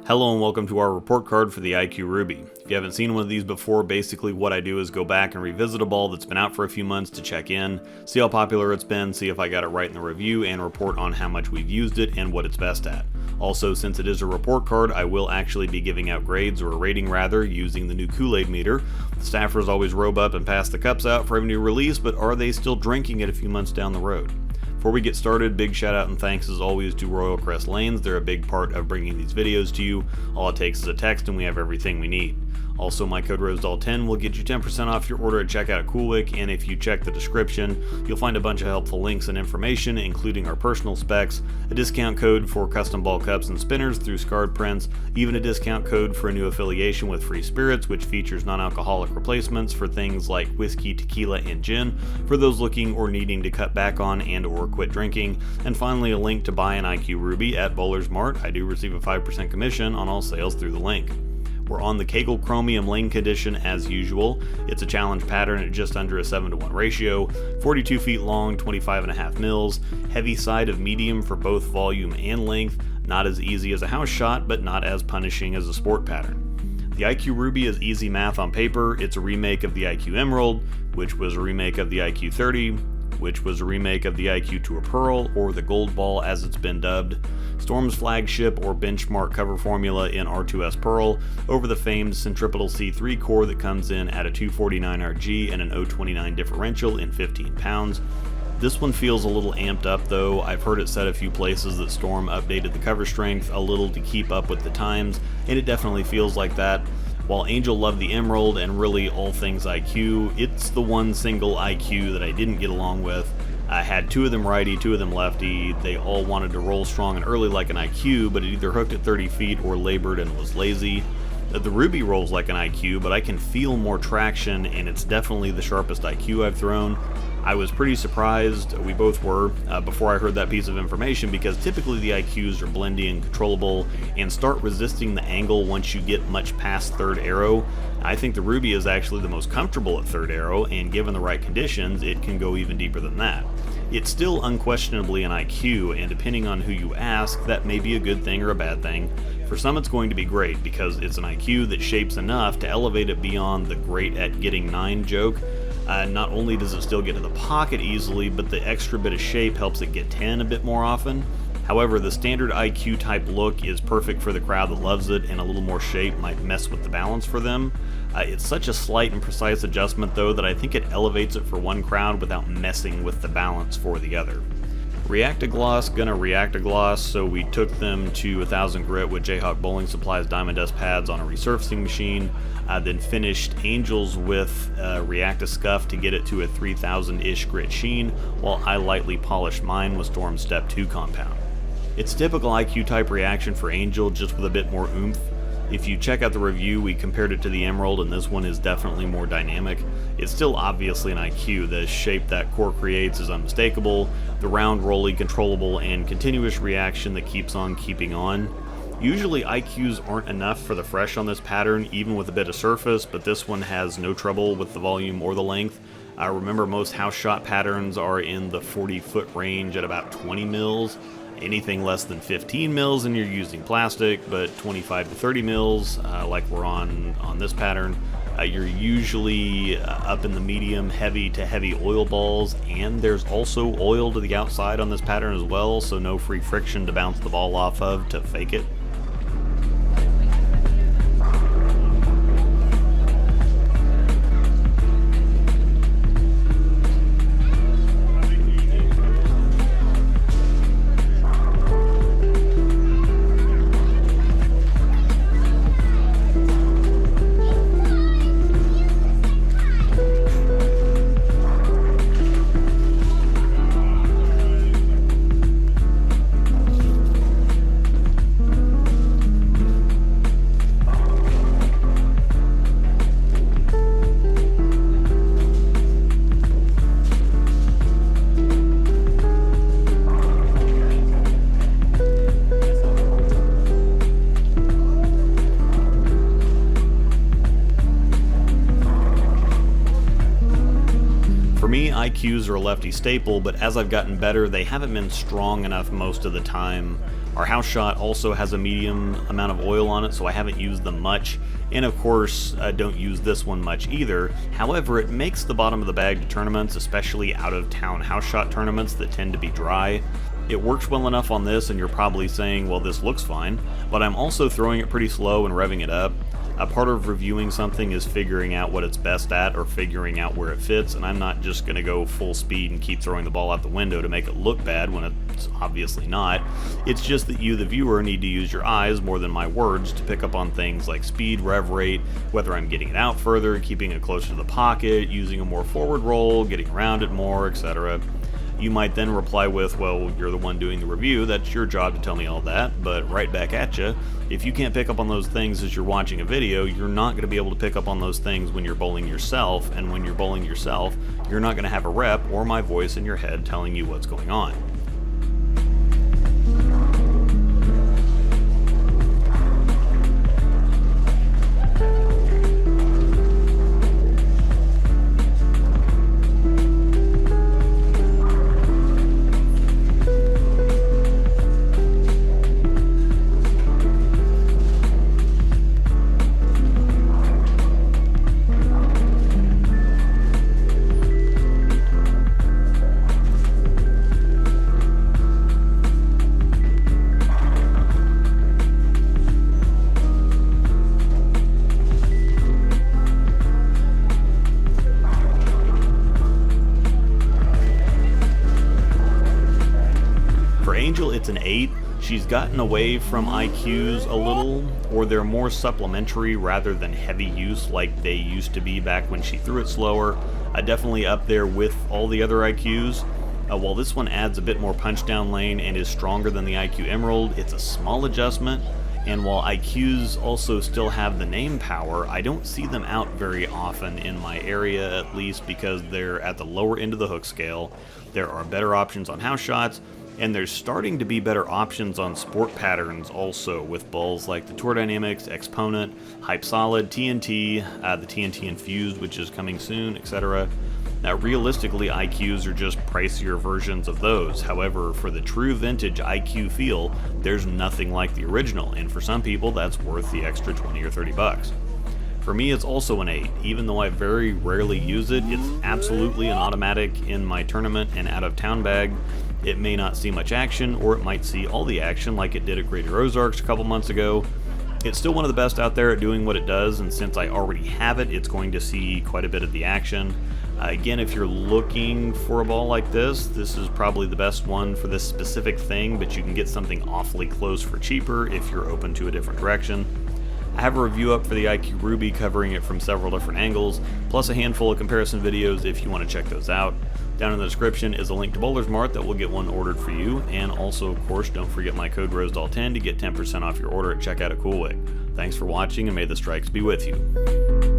Hello and welcome to our report card for the IQ Ruby. If you haven't seen one of these before, basically what I do is go back and revisit a ball that's been out for a few months to check in, see how popular it's been, see if I got it right in the review, and report on how much we've used it and what it's best at. Also, since it is a report card, I will actually be giving out grades, or a rating rather, using the new Kool-Aid meter. The staffers always robe up and pass the cups out for every new release, but are they still drinking it a few months down the road? Before we get started, big shout out and thanks as always to Royal Crest Lanes. They're a big part of bringing these videos to you. All it takes is a text and we have everything we need. Also, my code ROSEDOLL10 will get you 10% off your order at checkout at CoolWick, and if you check the description, you'll find a bunch of helpful links and information, including our personal specs, a discount code for custom ball cups and spinners through Scarred Prints, even a discount code for a new affiliation with Free Spirits, which features non-alcoholic replacements for things like whiskey, tequila, and gin, for those looking or needing to cut back on and or quit drinking, and finally a link to buy an IQ Ruby at Bowler's Mart. I do receive a 5% commission on all sales through the link. We're on the Kegel Chromium lane condition as usual. It's a challenge pattern at just under a 7-to-1 ratio, 42 feet long, 25.5 mils, heavy side of medium for both volume and length, not as easy as a house shot, but not as punishing as a sport pattern. The IQ Ruby is easy math on paper. It's a remake of the IQ Emerald, which was a remake of the IQ 30, which was a remake of the IQ Tour Pearl, or the Gold Ball as it's been dubbed, Storm's flagship or benchmark cover formula in R2S Pearl, over the famed centripetal C3 core that comes in at a 249 RG and an 029 differential in 15 pounds. This one feels a little amped up though. I've heard it said a few places that Storm updated the cover strength a little to keep up with the times, and it definitely feels like that. While Angel loved the Emerald and really all things IQ, it's the one single IQ that I didn't get along with. I had two of them righty, two of them lefty. They all wanted to roll strong and early like an IQ, but it either hooked at 30 feet or labored and was lazy. The Ruby rolls like an IQ, but I can feel more traction, and it's definitely the sharpest IQ I've thrown. I was pretty surprised, we both were, before I heard that piece of information, because typically the IQs are blendy and controllable and start resisting the angle once you get much past third arrow. I think the Ruby is actually the most comfortable at third arrow, and given the right conditions, it can go even deeper than that. It's still unquestionably an IQ, and depending on who you ask, that may be a good thing or a bad thing. For some it's going to be great, because it's an IQ that shapes enough to elevate it beyond the great at getting 9 joke. Not only does it still get to the pocket easily, but the extra bit of shape helps it get 10 a bit more often. However, the standard IQ type look is perfect for the crowd that loves it, and a little more shape might mess with the balance for them. It's such a slight and precise adjustment though that I think it elevates it for one crowd without messing with the balance for the other. React-A-Gloss gonna React-A-Gloss, so we took them to 1000 grit with Jayhawk Bowling Supply's Diamond Dust pads on a resurfacing machine, then finished Angels with React-A-Scuff to get it to a 3000-ish grit sheen, while I lightly polished mine with Storm Step 2 compound. It's typical IQ type reaction for Angel, just with a bit more oomph. If you check out the review, we compared it to the Emerald, and this one is definitely more dynamic. It's still obviously an IQ. The shape that core creates is unmistakable, the round, rolly, controllable, and continuous reaction that keeps on keeping on. Usually IQs aren't enough for the fresh on this pattern, even with a bit of surface, but this one has no trouble with the volume or the length. Remember, most house shot patterns are in the 40-foot range at about 20 mils. Anything less than 15 mils and you're using plastic, but 25 to 30 mils, like we're on this pattern, you're usually up in the medium heavy to heavy oil balls, and there's also oil to the outside on this pattern as well, so no free friction to bounce the ball off of to fake it. IQs are a lefty staple, but as I've gotten better, they haven't been strong enough most of the time. Our house shot also has a medium amount of oil on it, so I haven't used them much. And of course, don't use this one much either. However, it makes the bottom of the bag to tournaments, especially out of town house shot tournaments that tend to be dry. It works well enough on this, and you're probably saying, well, this looks fine, but I'm also throwing it pretty slow and revving it up. A part of reviewing something is figuring out what it's best at or figuring out where it fits, and I'm not just going to go full speed and keep throwing the ball out the window to make it look bad when it's obviously not. It's just that you, the viewer, need to use your eyes more than my words to pick up on things like speed, rev rate, whether I'm getting it out further, keeping it closer to the pocket, using a more forward roll, getting around it more, etc. You might then reply with, well, you're the one doing the review, that's your job to tell me all that, but right back at you. If you can't pick up on those things as you're watching a video, you're not going to be able to pick up on those things when you're bowling yourself, and when you're bowling yourself, you're not going to have a rep or my voice in your head telling you what's going on. It's an 8. She's gotten away from IQs a little, or they're more supplementary rather than heavy use like they used to be back when she threw it slower. Definitely up there with all the other IQs. While this one adds a bit more punch down lane and is stronger than the IQ Emerald, it's a small adjustment. And while IQs also still have the name power, I don't see them out very often in my area, at least because they're at the lower end of the hook scale. There are better options on house shots, and there's starting to be better options on sport patterns also, with balls like the Tour Dynamics, Exponent, Hype Solid, TNT, the TNT Infused, which is coming soon, etc. Now, realistically, IQs are just pricier versions of those. However, for the true vintage IQ feel, there's nothing like the original, and for some people, that's worth the extra 20 or 30 bucks. For me, it's also an 8. Even though I very rarely use it, it's absolutely an automatic in my tournament and out-of-town bag. It may not see much action, or it might see all the action like it did at Greater Ozarks a couple months ago. It's still one of the best out there at doing what it does, and since I already have it, it's going to see quite a bit of the action. Again, if you're looking for a ball like this is probably the best one for this specific thing, but you can get something awfully close for cheaper if you're open to a different direction. I have a review up for the IQ Ruby covering it from several different angles, plus a handful of comparison videos if you want to check those out. Down in the description is a link to Bowler's Mart that will get one ordered for you, and also, of course, don't forget my code ROSEDAL10 to get 10% off your order at checkout at CoolWick. Thanks for watching, and may the strikes be with you.